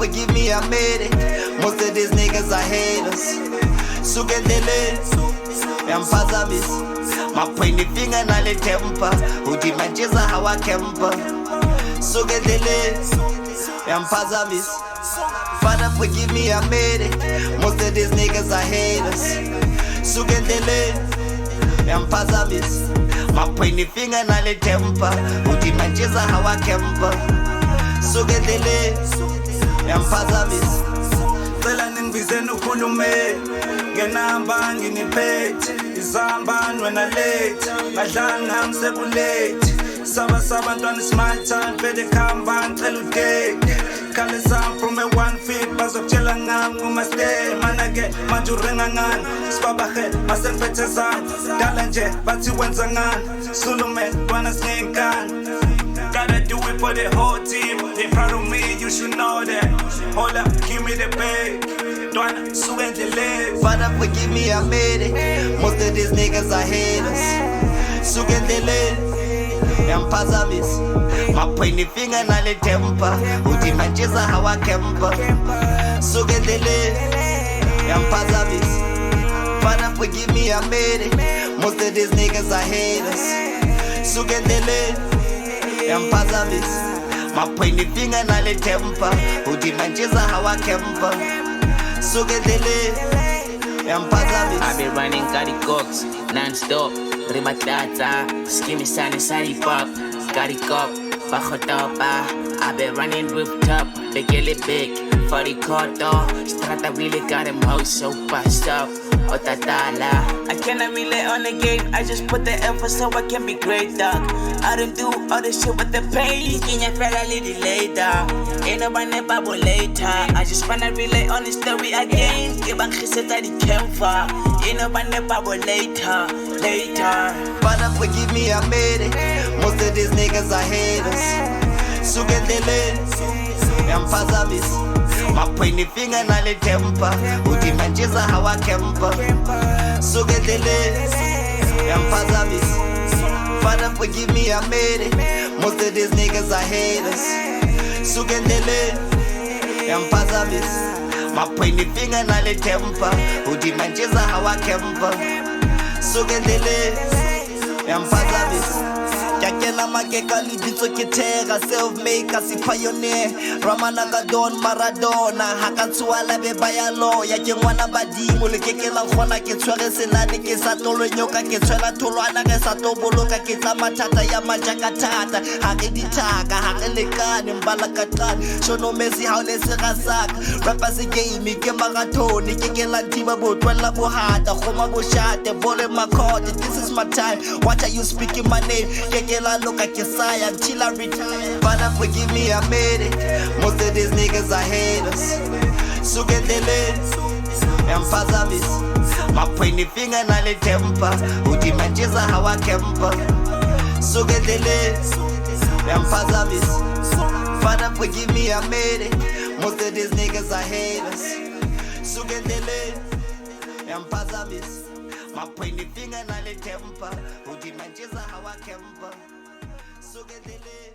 forgive me, I made it. Most of these niggas are haters. Sukendele, yampazamis. My pointy finger na le temper. Udimancheza hawa kemper. Sukendele, yampazamis. Father forgive me, I made it. Most of these niggas are haters. Sukendele, yampazamis. My pointy finger na le temper. Udimancheza hawa kemper. Sukendele, yampazamis. Cela ningibizeni ukhulume ngenamba nginiphethe izamba wena late ngadlanga ngisekulate saba ntwana smart time bede khamba ngicela udate khale sam from a 1 feet bazokutshela ngami uma stay mana ke manje urenga ngani sibabahe masengiphethe zami dala nje bathi wenza ngani sulume ntwana singenkani. Gotta do it for the whole team. They proud of me, you should know that. Hold up, give me the bag. Don't sweat the legs. Father forgive me, I made it. Most of these niggas are haters. Sukendele, yampazamis. My pointy finger na le temper. Udimancheza hawa kemper. Sukendele, yampazamis. Father forgive me, I made it. Most of these niggas are haters. Sukendele, yampazamis. My pointy finger na le temper. Udimancheza hawa kemper. Sukendele, yampazamis. I be running Gary Cox non-stop. Rimatata, skimmy sunny sunny pop. Gary Cop, Bajotopa. I be running rooftop. They get it big. 40 quarter. Strata really got him hoes so passed up. Otatala. I cannot relate on the game. I just put the effort so I can be great, dog. I don't do all this shit with the pain. In your flat, I little later. Ain't nobody bubble later. I just wanna relate on the story again. Give a kiss at the camphor. Ain't nobody bubble later. Father forgive me, I made it. Most of these niggas are haters. Sukendele, yampazamis. My pointy finger na le temper. Udimancheza hawa kemper. Sukendele, yampazamis. Father forgive me, I made it. Most of these niggas are haters. Sukendele, yampazamis. My pointy finger na le temper. Udimancheza hawa kemper. Sukendele, yampazamis. Yakela makeka liditso kitega self-maker si pioneer Ramana Gadon Maradona Hakatsuala be bayalo Yake ngwana badimo le kekela khona ke tshwere senane ke sa tolo nyoka ke tshwela tholwana ke sa toboloka ke tsa mathata ya majakatata ha ke ditaka ha ke lekane mbala katane shono mesi ha le se gasaka rapa se game ke marathon ke kela thiba botwela bohata khoma boshate bole makhode. This is my time, what are you speaking my name? Look at your side until I retire. Father forgive me, I made it. Most of these niggas are haters. Sukendele, yampazamis. My pointy finger na le temper. Udimancheza hawa kemper. Sukendele, yampazamis. Father forgive me, I made it. Most of these niggas are haters. Sukendele, yampazamis. My pointy finger na le temper. Udimancheza hawa kemper. Sukendele.